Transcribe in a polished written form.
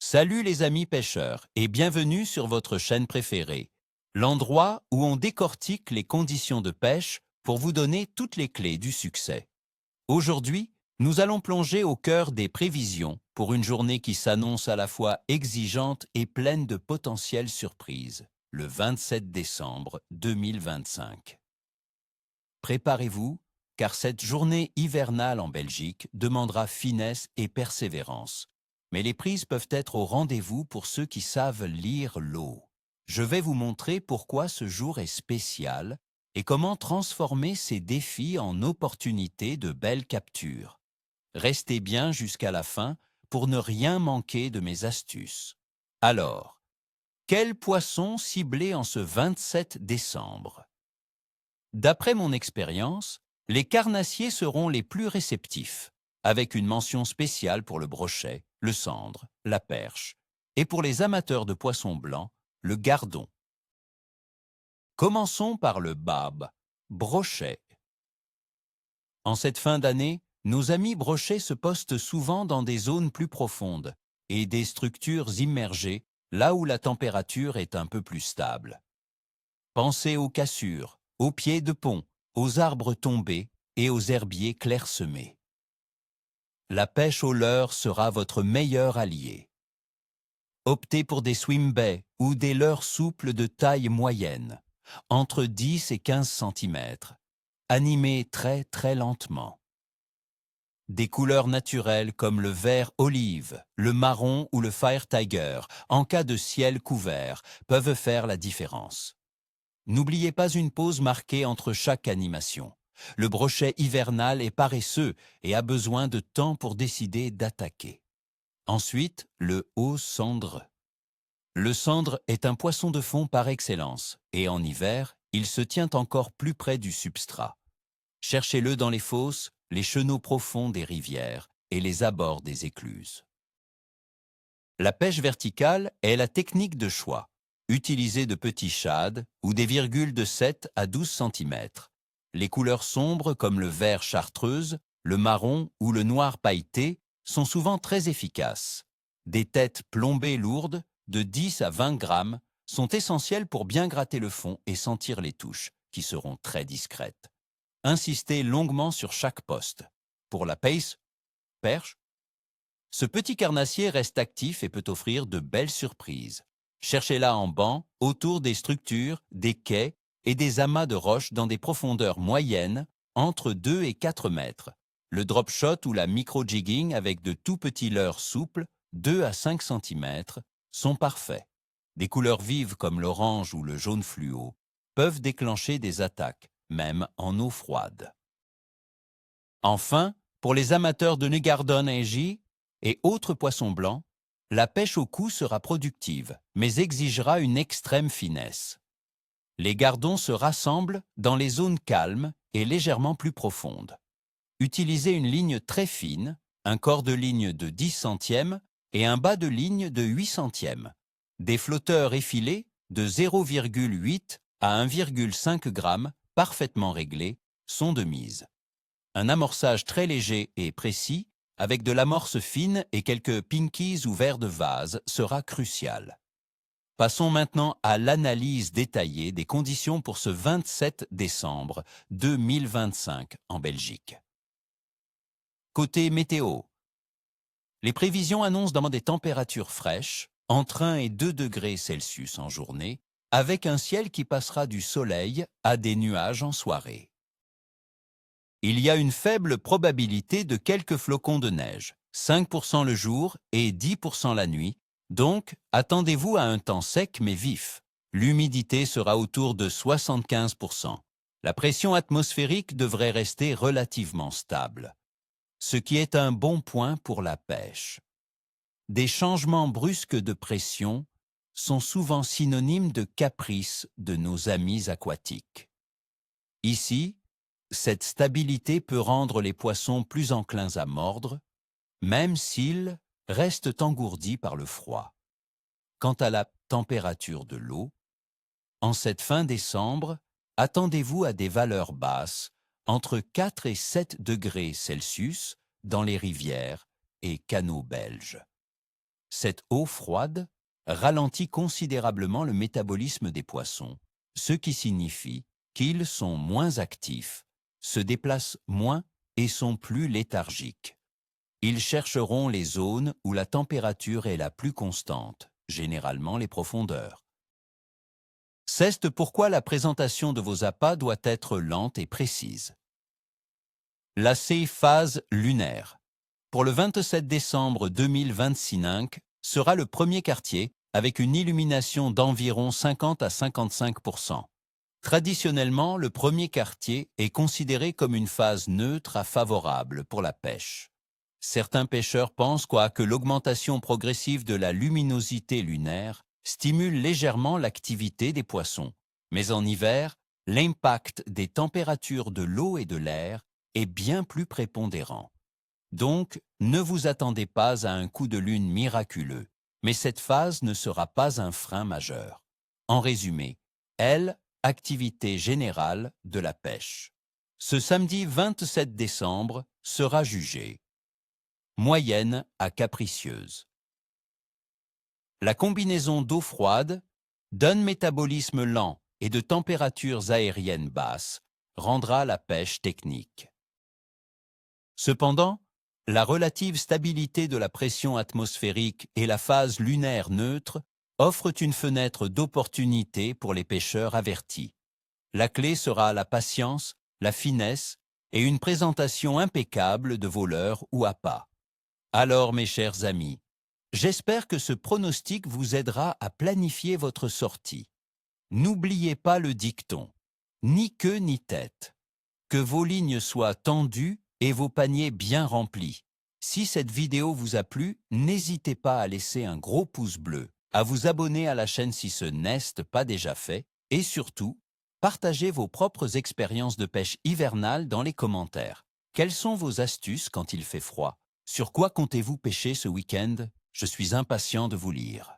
Salut les amis pêcheurs et bienvenue sur votre chaîne préférée, l'endroit où on décortique les conditions de pêche pour vous donner toutes les clés du succès. Aujourd'hui, nous allons plonger au cœur des prévisions pour une journée qui s'annonce à la fois exigeante et pleine de potentielles surprises, le 27 décembre 2025. Préparez-vous, car cette journée hivernale en Belgique demandera finesse et persévérance. Mais les prises peuvent être au rendez-vous pour ceux qui savent lire l'eau. Je vais vous montrer pourquoi ce jour est spécial et comment transformer ces défis en opportunités de belles captures. Restez bien jusqu'à la fin pour ne rien manquer de mes astuces. Alors, quel poisson cibler en ce 27 décembre? D'après mon expérience, les carnassiers seront les plus réceptifs, avec une mention spéciale pour le brochet, le sandre, la perche, et pour les amateurs de poissons blancs, le gardon. Commençons par le barbe, brochet. En cette fin d'année, nos amis brochets se postent souvent dans des zones plus profondes et des structures immergées, là où la température est un peu plus stable. Pensez aux cassures, aux pieds de pont, aux arbres tombés et aux herbiers clairsemés. La pêche au leurre sera votre meilleur allié. Optez pour des swim baits ou des leurres souples de taille moyenne, entre 10 et 15 cm, animés très lentement. Des couleurs naturelles comme le vert olive, le marron ou le fire tiger, en cas de ciel couvert, peuvent faire la différence. N'oubliez pas une pause marquée entre chaque animation. Le brochet hivernal est paresseux et a besoin de temps pour décider d'attaquer. Ensuite, le haut cendre. Le cendre est un poisson de fond par excellence et en hiver, il se tient encore plus près du substrat. Cherchez-le dans les fosses, les chenaux profonds des rivières et les abords des écluses. La pêche verticale est la technique de choix. Utilisez de petits shad ou des virgules de 7 à 12 cm. Les couleurs sombres comme le vert chartreuse, le marron ou le noir pailleté sont souvent très efficaces. Des têtes plombées lourdes, de 10 à 20 grammes, sont essentielles pour bien gratter le fond et sentir les touches, qui seront très discrètes. Insistez longuement sur chaque poste. Pour la pace, perche, ce petit carnassier reste actif et peut offrir de belles surprises. Cherchez-la en banc, autour des structures, des quais et des amas de roches dans des profondeurs moyennes, entre 2 et 4 mètres. Le drop shot ou la micro-jigging avec de tout petits leurres souples, 2 à 5 cm, sont parfaits. Des couleurs vives comme l'orange ou le jaune fluo peuvent déclencher des attaques, même en eau froide. Enfin, pour les amateurs de Negardon J et autres poissons blancs, la pêche au cou sera productive, mais exigera une extrême finesse. Les gardons se rassemblent dans les zones calmes et légèrement plus profondes. Utilisez une ligne très fine, un corps de ligne de 10 centièmes et un bas de ligne de 8 centièmes. Des flotteurs effilés de 0,8 à 1,5 g parfaitement réglés sont de mise. Un amorçage très léger et précis, avec de l'amorce fine et quelques pinkies ou verres de vase, sera crucial. Passons maintenant à l'analyse détaillée des conditions pour ce 27 décembre 2025 en Belgique. Côté météo, les prévisions annoncent des températures fraîches, entre 1 et 2 degrés Celsius en journée, avec un ciel qui passera du soleil à des nuages en soirée. Il y a une faible probabilité de quelques flocons de neige, 5% le jour et 10% la nuit, donc attendez-vous à un temps sec mais vif. L'humidité sera autour de 75%. La pression atmosphérique devrait rester relativement stable, ce qui est un bon point pour la pêche. Des changements brusques de pression sont souvent synonymes de caprices de nos amis aquatiques. Ici, cette stabilité peut rendre les poissons plus enclins à mordre, même s'ils restent engourdis par le froid. Quant à la température de l'eau, en cette fin décembre, attendez-vous à des valeurs basses, entre 4 et 7 degrés Celsius dans les rivières et canaux belges. Cette eau froide ralentit considérablement le métabolisme des poissons, ce qui signifie qu'ils sont moins actifs, se déplacent moins et sont plus léthargiques. Ils chercheront les zones où la température est la plus constante, généralement les profondeurs. C'est pourquoi la présentation de vos appâts doit être lente et précise. La phase lunaire. Pour le 27 décembre 2025 sera le premier quartier avec une illumination d'environ 50 à 55%. Traditionnellement, le premier quartier est considéré comme une phase neutre à favorable pour la pêche. Certains pêcheurs pensent que l'augmentation progressive de la luminosité lunaire stimule légèrement l'activité des poissons. Mais en hiver, l'impact des températures de l'eau et de l'air est bien plus prépondérant. Donc, ne vous attendez pas à un coup de lune miraculeux, mais cette phase ne sera pas un frein majeur. En résumé, activité générale de la pêche. Ce samedi 27 décembre sera jugé moyenne à capricieuse. La combinaison d'eau froide, d'un métabolisme lent et de températures aériennes basses rendra la pêche technique. Cependant, la relative stabilité de la pression atmosphérique et la phase lunaire neutre offrent une fenêtre d'opportunité pour les pêcheurs avertis. La clé sera la patience, la finesse et une présentation impeccable de vos leurres ou appâts. Alors, mes chers amis, j'espère que ce pronostic vous aidera à planifier votre sortie. N'oubliez pas le dicton « ni queue ni tête ». Que vos lignes soient tendues et vos paniers bien remplis. Si cette vidéo vous a plu, n'hésitez pas à laisser un gros pouce bleu, à vous abonner à la chaîne si ce n'est pas déjà fait, et surtout, partagez vos propres expériences de pêche hivernale dans les commentaires. Quelles sont vos astuces quand il fait froid? Sur quoi comptez-vous pêcher ce week-end? Je suis impatient de vous lire.